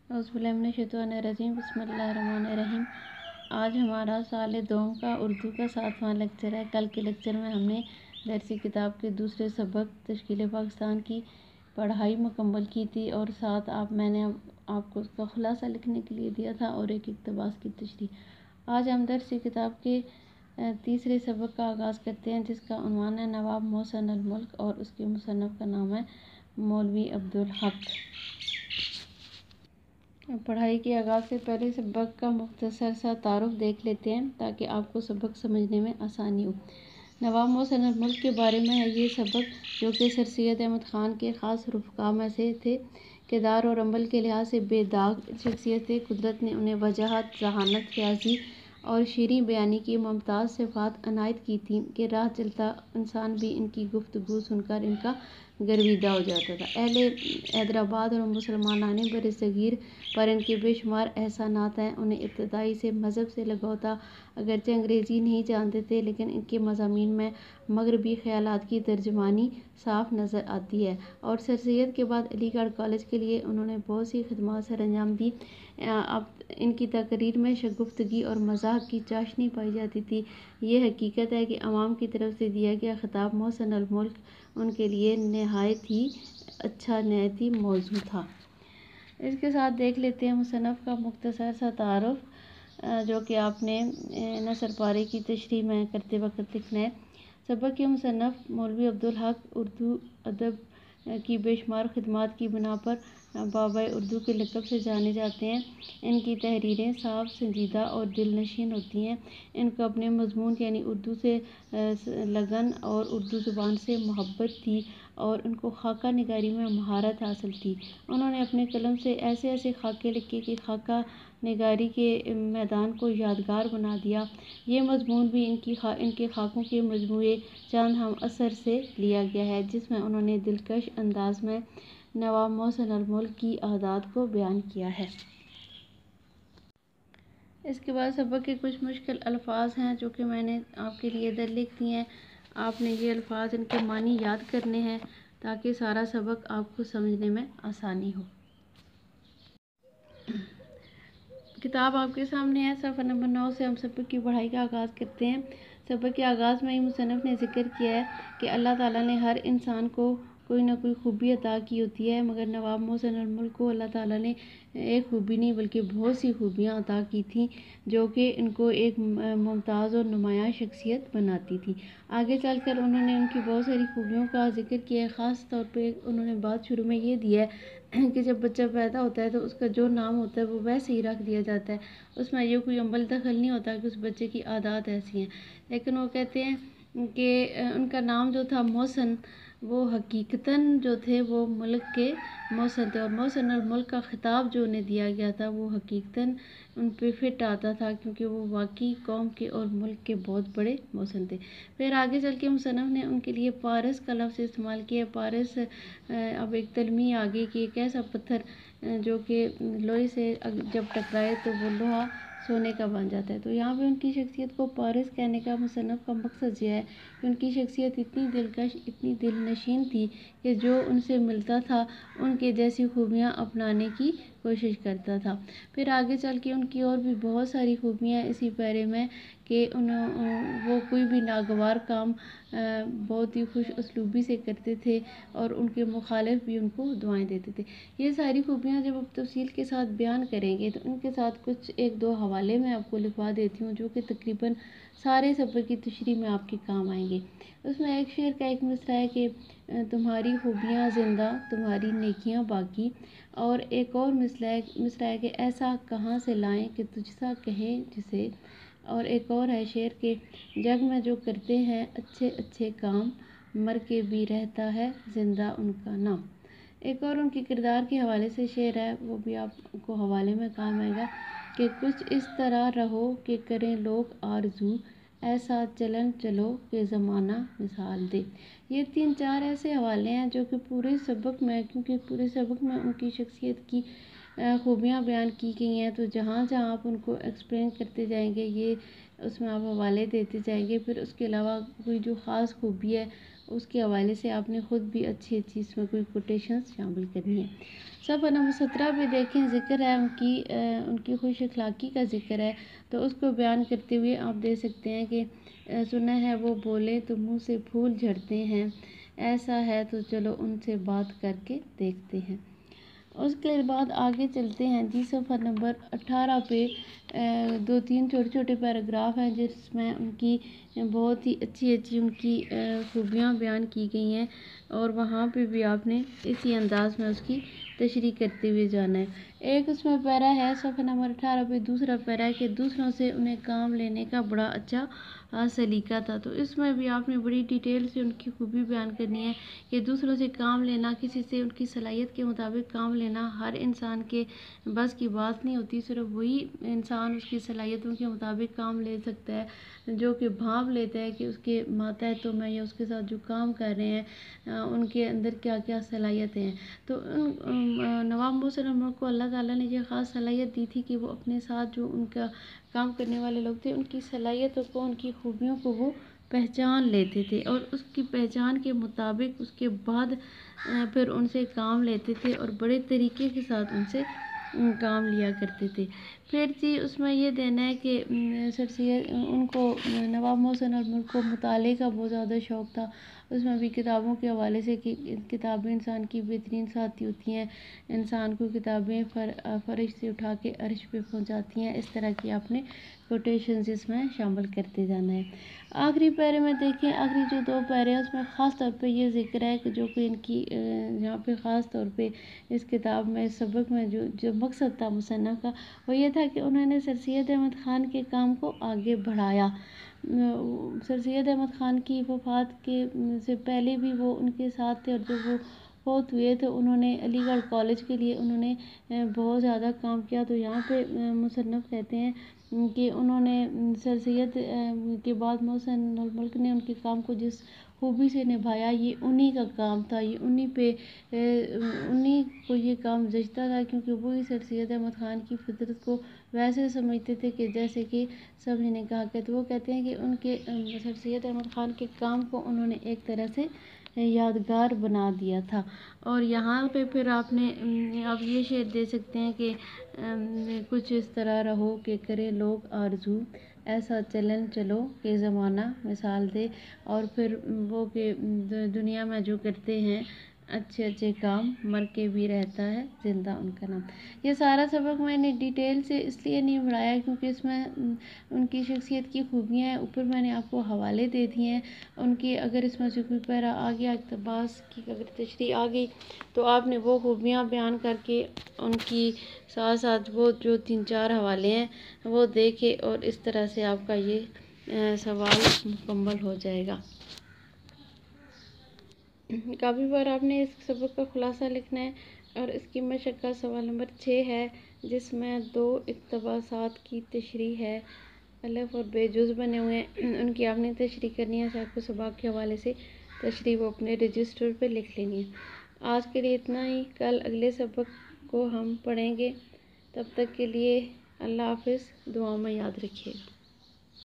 اعوذ باللہ من الشیطان الرجیم، بسم اللہ الرحمن الرحیم۔ آج ہمارا سال دوم کا اردو کا 7واں لیکچر ہے۔ کل کے لیکچر میں ہم نے درسی کتاب کے دوسرے سبق تشکیل پاکستان کی پڑھائی مکمل کی تھی، اور ساتھ میں نے آپ کو اس کا خلاصہ لکھنے کے لیے دیا تھا اور ایک اقتباس کی تشریح۔ آج ہم درسی کتاب کے تیسرے سبق کا آغاز کرتے ہیں، جس کا عنوان ہے نواب محسن الملک، اور اس کے مصنف کا نام ہے مولوی عبدالحق۔ پڑھائی کے آغاز سے پہلے سبق کا مختصر سا تعارف دیکھ لیتے ہیں تاکہ آپ کو سبق سمجھنے میں آسانی ہو۔ نواب محسن الملک کے بارے میں ہے یہ سبق، جو کہ سر سید احمد خان کے خاص رفقا میں سے تھے۔ کردار اور عمل کے لحاظ سے بے داغ شخصیت تھے۔ قدرت نے انہیں وجاہت، ذہانت، فیاضی اور شیریں بیانی کی ممتاز صفات عنایت کی تھیں کہ راہ چلتا انسان بھی ان کی گفتگو سن کر ان کا گرویدہ ہو جاتا تھا۔ اہل حیدرآباد اور مسلمانان برصغیر پر ان کے بے شمار احسانات ہیں۔ انہیں ابتدائی سے مذہب سے لگاؤ تھا۔ اگرچہ انگریزی نہیں جانتے تھے، لیکن ان کے مضامین میں مغربی خیالات کی ترجمانی صاف نظر آتی ہے، اور سر سید کے بعد علی گڑھ کالج کے لیے انہوں نے بہت سی خدمات سر انجام دیں۔ اب ان کی تقریر میں شگفتگی اور مزاح کی چاشنی پائی جاتی تھی۔ یہ حقیقت ہے کہ عوام کی طرف سے دیا گیا خطاب محسن الملک ان کے لیے نہایت ہی اچھا، نہایت ہی موزوں تھا۔ اس کے ساتھ دیکھ لیتے ہیں مصنف کا مختصر سا تعارف، جو کہ آپ نے نثر پارے کی تشریح میں کرتے وقت لکھنا ہے۔ سبق کے مصنف مولوی عبدالحق اردو ادب کی بے شمار خدمات کی بنا پر بابائے اردو کے لقب سے جانے جاتے ہیں۔ ان کی تحریریں صاف، سنجیدہ اور دل نشین ہوتی ہیں۔ ان کو اپنے مضمون یعنی اردو سے لگن اور اردو زبان سے محبت تھی، اور ان کو خاکہ نگاری میں مہارت حاصل تھی۔ انہوں نے اپنے قلم سے ایسے ایسے خاکے لکھے کہ خاکہ نگاری کے میدان کو یادگار بنا دیا۔ یہ مضمون بھی ان کے خاکوں کے مجموعے چند ہم عصر سے لیا گیا ہے، جس میں انہوں نے دلکش انداز میں نواب محسن الملک کی عہدات کو بیان کیا ہے۔ اس کے بعد سبق کے کچھ مشکل الفاظ ہیں جو کہ میں نے آپ کے لیے ادھر لکھ دیے ہیں۔ آپ نے یہ الفاظ، ان کے معنی یاد کرنے ہیں تاکہ سارا سبق آپ کو سمجھنے میں آسانی ہو۔ کتاب آپ کے سامنے ہے۔ صفحہ نمبر 9 سے ہم سبق کی پڑھائی کا آغاز کرتے ہیں۔ سبق کے آغاز میں ہی مصنف نے ذکر کیا ہے کہ اللہ تعالیٰ نے ہر انسان کو کوئی نہ کوئی خوبی عطا کی ہوتی ہے، مگر نواب محسن الملک کو اللہ تعالیٰ نے ایک خوبی نہیں بلکہ بہت سی خوبیاں عطا کی تھیں، جو کہ ان کو ایک ممتاز اور نمایاں شخصیت بناتی تھی۔ آگے چل کر انہوں نے ان کی بہت ساری خوبیوں کا ذکر کیا ہے۔ خاص طور پہ انہوں نے بات شروع میں یہ دی ہے کہ جب بچہ پیدا ہوتا ہے تو اس کا جو نام ہوتا ہے وہ ویسے ہی رکھ دیا جاتا ہے۔ اس میں یہ کوئی عمل دخل نہیں ہوتا کہ اس بچے کی عادات ایسی ہیں، لیکن وہ کہتے ہیں کہ ان کا نام جو تھا محسن، وہ حقیقتاً جو تھے وہ ملک کے محسن تھے، اور محسن الملک کا خطاب جو انہیں دیا گیا تھا وہ حقیقتاً ان پہ فٹ آتا تھا، کیونکہ وہ واقعی قوم کے اور ملک کے بہت بڑے محسن تھے۔ پھر آگے چل کے مصنف نے ان کے لیے پارس کا لفظ استعمال کیا۔ پارس اب ایک تلمیح آگے کی ایک ایسا پتھر جو کہ لوہے سے جب ٹکرائے تو وہ لوہا سونے کا بن جاتا ہے۔ تو یہاں پہ ان کی شخصیت کو پارس کہنے کا مصنف کا مقصد یہ ہے کہ ان کی شخصیت اتنی دلکش، اتنی دل نشین تھی کہ جو ان سے ملتا تھا ان کے جیسی خوبیاں اپنانے کی کوشش کرتا تھا۔ پھر آگے چل کے ان کی اور بھی بہت ساری خوبیاں اسی پیرے میں کہ وہ کوئی بھی ناگوار کام بہت ہی خوش اسلوبی سے کرتے تھے، اور ان کے مخالف بھی ان کو دعائیں دیتے تھے۔ یہ ساری خوبیاں جب آپ تفصیل کے ساتھ بیان کریں گے تو ان کے ساتھ کچھ ایک دو حوالے میں آپ کو لکھوا دیتی ہوں، جو کہ تقریباً سارے سبق کی تشریح میں آپ کے کام آئیں گے۔ اس میں ایک شعر کا ایک مصرع ہے کہ تمہاری خوبیاں زندہ، تمہاری نیکیاں باقی، اور ایک اور مصرع ہے کہ ایسا کہاں سے لائیں کہ تجھ سا کہیں جسے، اور ایک اور ہے شعر کہ جگ میں جو کرتے ہیں اچھے اچھے کام، مر کے بھی رہتا ہے زندہ ان کا نام۔ ایک اور ان کے کردار کے حوالے سے شعر ہے، وہ بھی آپ کو حوالے میں کام آئے گا کہ کچھ اس طرح رہو کہ کریں لوگ آرزو، ایسا چلن چلو کہ زمانہ مثال دے۔ یہ 3-4 ایسے حوالے ہیں جو کہ پورے سبق میں، کیونکہ پورے سبق میں ان کی شخصیت کی خوبیاں بیان کی گئی ہیں، تو جہاں جہاں آپ ان کو ایکسپلین کرتے جائیں گے، یہ اس میں آپ حوالے دیتے جائیں گے۔ پھر اس کے علاوہ کوئی جو خاص خوبی ہے اس کے حوالے سے آپ نے خود بھی اچھی اچھی اس میں کوئی کوٹیشنز شامل کرنی ہے۔ صفحہ نمبر 17 پہ دیکھیں، ذکر ہے ان کی خوش اخلاقی کا ذکر ہے، تو اس کو بیان کرتے ہوئے آپ دیکھ سکتے ہیں کہ سنا ہے وہ بولے تو منہ سے پھول جھڑتے ہیں، ایسا ہے تو چلو ان سے بات کر کے دیکھتے ہیں۔ اس کے بعد آگے چلتے ہیں جی، صفحہ نمبر 18 پہ 2-3 چھوٹے چھوٹے پیراگراف ہیں جس میں ان کی بہت ہی اچھی ان کی خوبیاں بیان کی گئی ہیں، اور وہاں پہ بھی آپ نے اسی انداز میں اس کی تشریح کرتے ہوئے جانا ہے۔ ایک اس میں پیرا ہے صفحہ نمبر 18 پہ، دوسرا پیرا ہے کہ دوسروں سے انہیں کام لینے کا بڑا اچھا سلیقہ تھا، تو اس میں بھی آپ نے بڑی ڈیٹیل سے ان کی خوبی بیان کرنی ہے کہ دوسروں سے کام لینا، کسی سے ان کی صلاحیت کے مطابق کام لینا ہر انسان کے بس کی بات نہیں ہوتی، صرف وہی انسان اس کی صلاحیتوں کے مطابق کام لے سکتا ہے جو کہ بھانپ لیتا ہے کہ اس کے ماتحتوں میں یا اس کے ساتھ جو کام کر رہے ہیں ان کے اندر کیا کیا صلاحیتیں ہیں۔ تو نواب محسن ملک کو اللہ تعالیٰ نے یہ خاص صلاحیت دی تھی کہ وہ اپنے ساتھ جو ان کا کام کرنے والے لوگ تھے ان کی صلاحیتوں کو، ان کی خوبیوں کو وہ پہچان لیتے تھے، اور اس کی پہچان کے مطابق اس کے بعد پھر ان سے کام لیتے تھے اور بڑے طریقے کے ساتھ ان سے کام لیا کرتے تھے۔ پھر جی اس میں یہ دینا ہے کہ سر سید ان کو نواب محسن الملک کو مطالعے کا بہت زیادہ شوق تھا، اس میں بھی کتابوں کے حوالے سے کہ کتابیں انسان کی بہترین ساتھی ہوتی ہیں، انسان کو کتابیں فرش سے اٹھا کے عرش پہ پہنچاتی ہیں، اس طرح کی آپ نے کوٹیشنز اس میں شامل کرتے جانا ہے۔ آخری پیرے میں دیکھیں، آخری جو 2 پیرے ہیں اس میں خاص طور پہ یہ ذکر ہے کہ جو کہ ان کی یہاں پہ خاص طور پہ اس کتاب میں، اس سبق میں جو مقصد تھا مصنف کا، وہ یہ تھا کہ انہوں نے سر سید احمد خان کے کام کو آگے بڑھایا۔ سر سید احمد خان کی وفات کے سے پہلے بھی وہ ان کے ساتھ تھے، اور جب وہ فوت ہوئے تو انہوں نے علی گڑھ کالج کے لیے انہوں نے بہت زیادہ کام کیا۔ تو یہاں پہ مصنف کہتے ہیں کہ انہوں نے سر سید کے بعد محسن الملک نے ان کے کام کو جس خوبی سے نبھایا، یہ انہی کا کام تھا، یہ انہی کو یہ کام جچتا تھا، کیونکہ وہی سر سید احمد خان کی فطرت کو ویسے سمجھتے تھے کہ جیسے کہ سب نے کہا کہ، تو وہ کہتے ہیں کہ ان کے سر سید احمد خان کے کام کو انہوں نے ایک طرح سے یادگار بنا دیا تھا۔ اور یہاں پہ پھر آپ یہ شعر دے سکتے ہیں کہ کچھ اس طرح رہو کہ کرے لوگ آرزو، ایسا چلن چلو کہ زمانہ مثال دے، اور پھر وہ کہ دنیا میں جو کرتے ہیں اچھے اچھے کام، مر کے بھی رہتا ہے زندہ ان کا نام۔ یہ سارا سبق میں نے ڈیٹیل سے اس لیے نہیں پڑھایا کیونکہ اس میں ان کی شخصیت کی خوبیاں ہیں، اوپر میں نے آپ کو حوالے دے دیے ہیں ان کے، اگر اس میں سے کوئی پیرا آ گیا، اقتباس کی اگر تشریح آ گئی تو آپ نے وہ خوبیاں بیان کر کے ان کی ساتھ ساتھ وہ جو 3-4 حوالے ہیں وہ دیکھے، اور اس طرح سے آپ کا یہ سوال مکمل ہو جائے گا۔ کافی بار آپ نے اس سبق کا خلاصہ لکھنا ہے، اور اس کی مشق کا سوال نمبر 6 ہے جس میں 2 اقتباسات کی تشریح ہے، الف اور بے جز بنے ہوئے ہیں، ان کی آپ نے تشریح کرنی ہے، صاحب کو سبق کے حوالے سے تشریح وہ اپنے رجسٹر پہ لکھ لینی ہے۔ آج کے لیے اتنا ہی، کل اگلے سبق کو ہم پڑھیں گے، تب تک کے لیے اللہ حافظ، دعاؤں میں یاد رکھیے گا۔